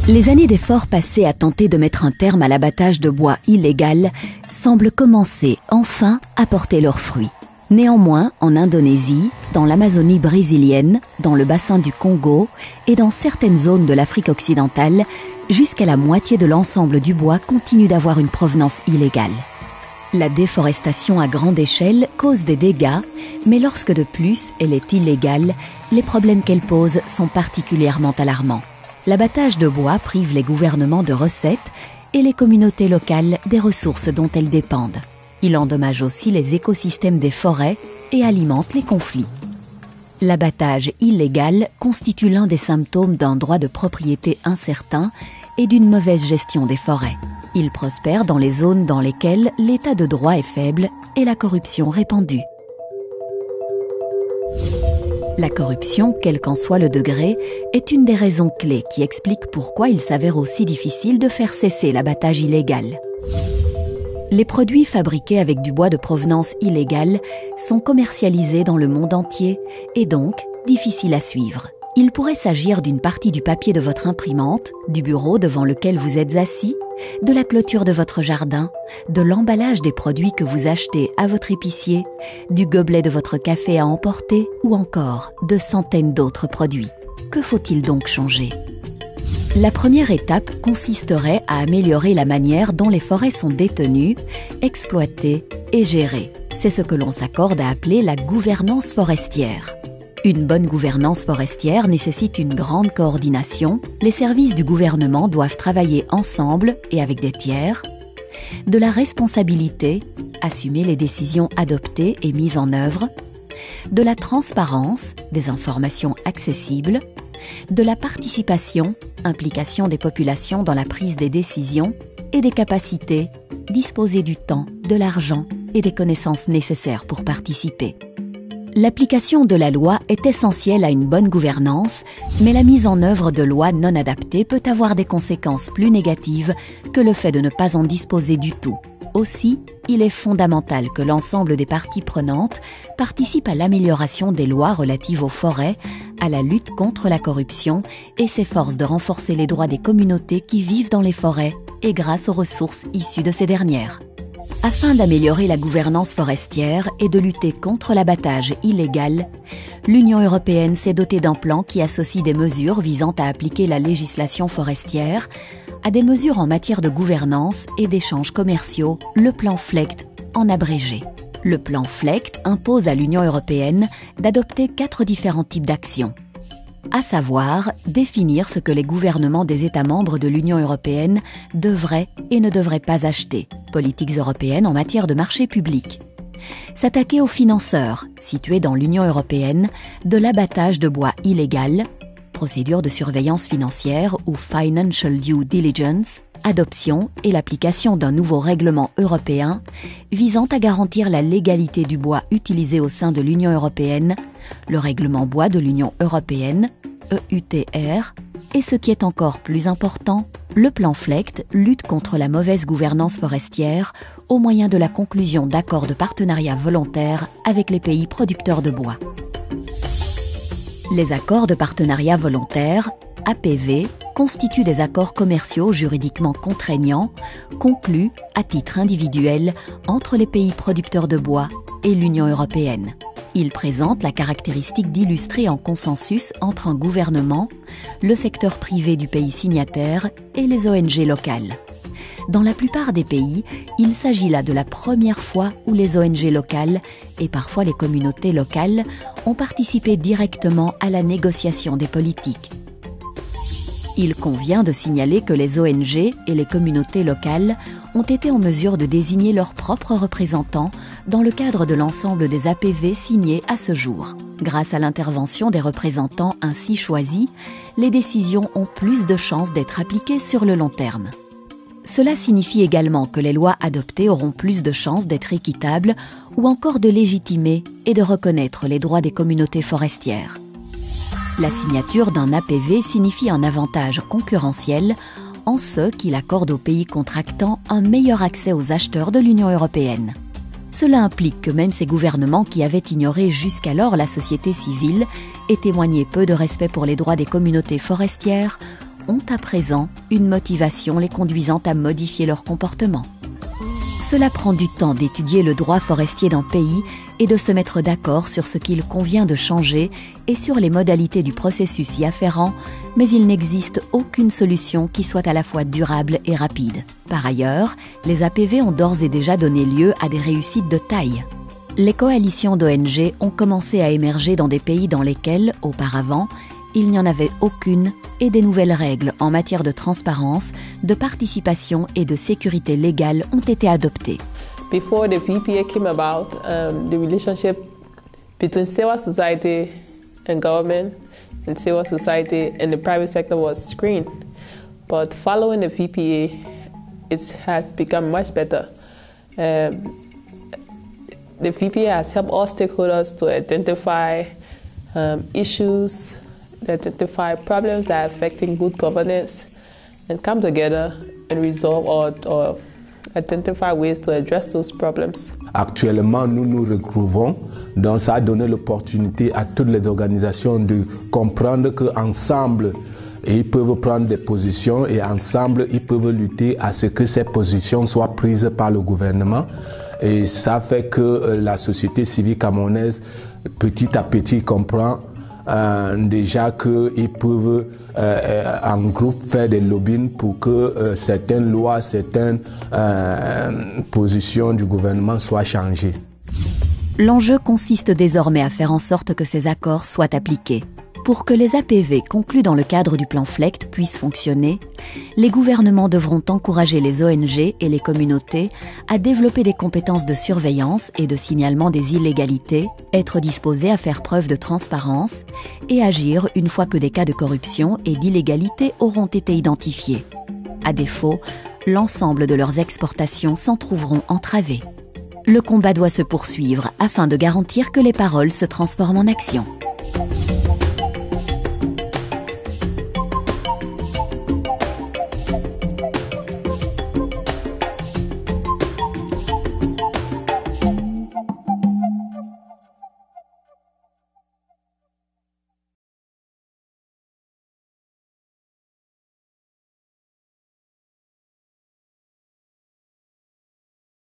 Les années d'efforts passés à tenter de mettre un terme à l'abattage de bois illégal semblent commencer enfin à porter leurs fruits. Néanmoins, en Indonésie, dans l'Amazonie brésilienne, dans le bassin du Congo et dans certaines zones de l'Afrique occidentale, jusqu'à la moitié de l'ensemble du bois continue d'avoir une provenance illégale. La déforestation à grande échelle cause des dégâts, mais lorsque de plus elle est illégale, les problèmes qu'elle pose sont particulièrement alarmants. L'abattage de bois prive les gouvernements de recettes et les communautés locales des ressources dont elles dépendent. Il endommage aussi les écosystèmes des forêts et alimente les conflits. L'abattage illégal constitue l'un des symptômes d'un droit de propriété incertain et d'une mauvaise gestion des forêts. Il prospère dans les zones dans lesquelles l'état de droit est faible et la corruption répandue. La corruption, quel qu'en soit le degré, est une des raisons clés qui explique pourquoi il s'avère aussi difficile de faire cesser l'abattage illégal. Les produits fabriqués avec du bois de provenance illégale sont commercialisés dans le monde entier et donc difficiles à suivre. Il pourrait s'agir d'une partie du papier de votre imprimante, du bureau devant lequel vous êtes assis, de la clôture de votre jardin, de l'emballage des produits que vous achetez à votre épicier, du gobelet de votre café à emporter ou encore de centaines d'autres produits. Que faut-il donc changer ? La première étape consisterait à améliorer la manière dont les forêts sont détenues, exploitées et gérées. C'est ce que l'on s'accorde à appeler la gouvernance forestière. Une bonne gouvernance forestière nécessite une grande coordination. Les services du gouvernement doivent travailler ensemble et avec des tiers. De la responsabilité, assumer les décisions adoptées et mises en œuvre. De la transparence, des informations accessibles. De la participation, implication des populations dans la prise des décisions. Et des capacités, disposer du temps, de l'argent et des connaissances nécessaires pour participer. L'application de la loi est essentielle à une bonne gouvernance, mais la mise en œuvre de lois non adaptées peut avoir des conséquences plus négatives que le fait de ne pas en disposer du tout. Aussi, il est fondamental que l'ensemble des parties prenantes participent à l'amélioration des lois relatives aux forêts, à la lutte contre la corruption et s'efforcent de renforcer les droits des communautés qui vivent dans les forêts et grâce aux ressources issues de ces dernières. Afin d'améliorer la gouvernance forestière et de lutter contre l'abattage illégal, l'Union européenne s'est dotée d'un plan qui associe des mesures visant à appliquer la législation forestière à des mesures en matière de gouvernance et d'échanges commerciaux, le plan FLEGT en abrégé. Le plan FLEGT impose à l'Union européenne d'adopter 4 différents types d'actions. À savoir, définir ce que les gouvernements des États membres de l'Union européenne devraient et ne devraient pas acheter, politiques européennes en matière de marché public. S'attaquer aux financeurs, situés dans l'Union européenne, de l'abattage de bois illégal, procédure de surveillance financière ou Financial Due Diligence, adoption et l'application d'un nouveau règlement européen visant à garantir la légalité du bois utilisé au sein de l'Union européenne, le règlement bois de l'Union européenne, EUTR, et ce qui est encore plus important, le plan FLEGT lutte contre la mauvaise gouvernance forestière au moyen de la conclusion d'accords de partenariat volontaires avec les pays producteurs de bois. Les accords de partenariat volontaire, APV, constituent des accords commerciaux juridiquement contraignants, conclus à titre individuel entre les pays producteurs de bois et l'Union européenne. Ils présentent la caractéristique d'illustrer un consensus entre un gouvernement, le secteur privé du pays signataire et les ONG locales. Dans la plupart des pays, il s'agit là de la première fois où les ONG locales, et parfois les communautés locales, ont participé directement à la négociation des politiques. Il convient de signaler que les ONG et les communautés locales ont été en mesure de désigner leurs propres représentants dans le cadre de l'ensemble des APV signés à ce jour. Grâce à l'intervention des représentants ainsi choisis, les décisions ont plus de chances d'être appliquées sur le long terme. Cela signifie également que les lois adoptées auront plus de chances d'être équitables ou encore de légitimer et de reconnaître les droits des communautés forestières. La signature d'un APV signifie un avantage concurrentiel en ce qu'il accorde aux pays contractants un meilleur accès aux acheteurs de l'Union européenne. Cela implique que même ces gouvernements qui avaient ignoré jusqu'alors la société civile et témoigné peu de respect pour les droits des communautés forestières ont à présent une motivation les conduisant à modifier leur comportement. Cela prend du temps d'étudier le droit forestier d'un pays et de se mettre d'accord sur ce qu'il convient de changer et sur les modalités du processus y afférent, mais il n'existe aucune solution qui soit à la fois durable et rapide. Par ailleurs, les APV ont d'ores et déjà donné lieu à des réussites de taille. Les coalitions d'ONG ont commencé à émerger dans des pays dans lesquels, auparavant, il n'y en avait aucune et des nouvelles règles en matière de transparence, de participation et de sécurité légale ont été adoptées. Before the VPA came about, the relationship between civil society and government and civil society and the private sector was screened. But following the VPA, it has become much better. The VPA has helped all stakeholders to identify issues, identify problems that are affecting good governance, and come together and resolve or identify ways to address those problems. Actuellement, nous nous retrouvons, donc ça a donné l'opportunité à toutes les organisations de comprendre qu'ensemble, ils peuvent prendre des positions et ensemble, ils peuvent lutter à ce que ces positions soient prises par le gouvernement. Et ça fait que la société civile camerounaise, petit à petit, comprend déjà qu'ils peuvent en groupe faire des lobbying pour que certaines lois, certaines positions du gouvernement soient changées. L'enjeu consiste désormais à faire en sorte que ces accords soient appliqués. Pour que les APV conclus dans le cadre du plan FLECT puissent fonctionner, les gouvernements devront encourager les ONG et les communautés à développer des compétences de surveillance et de signalement des illégalités, être disposés à faire preuve de transparence et agir une fois que des cas de corruption et d'illégalité auront été identifiés. À défaut, l'ensemble de leurs exportations s'en trouveront entravées. Le combat doit se poursuivre afin de garantir que les paroles se transforment en action.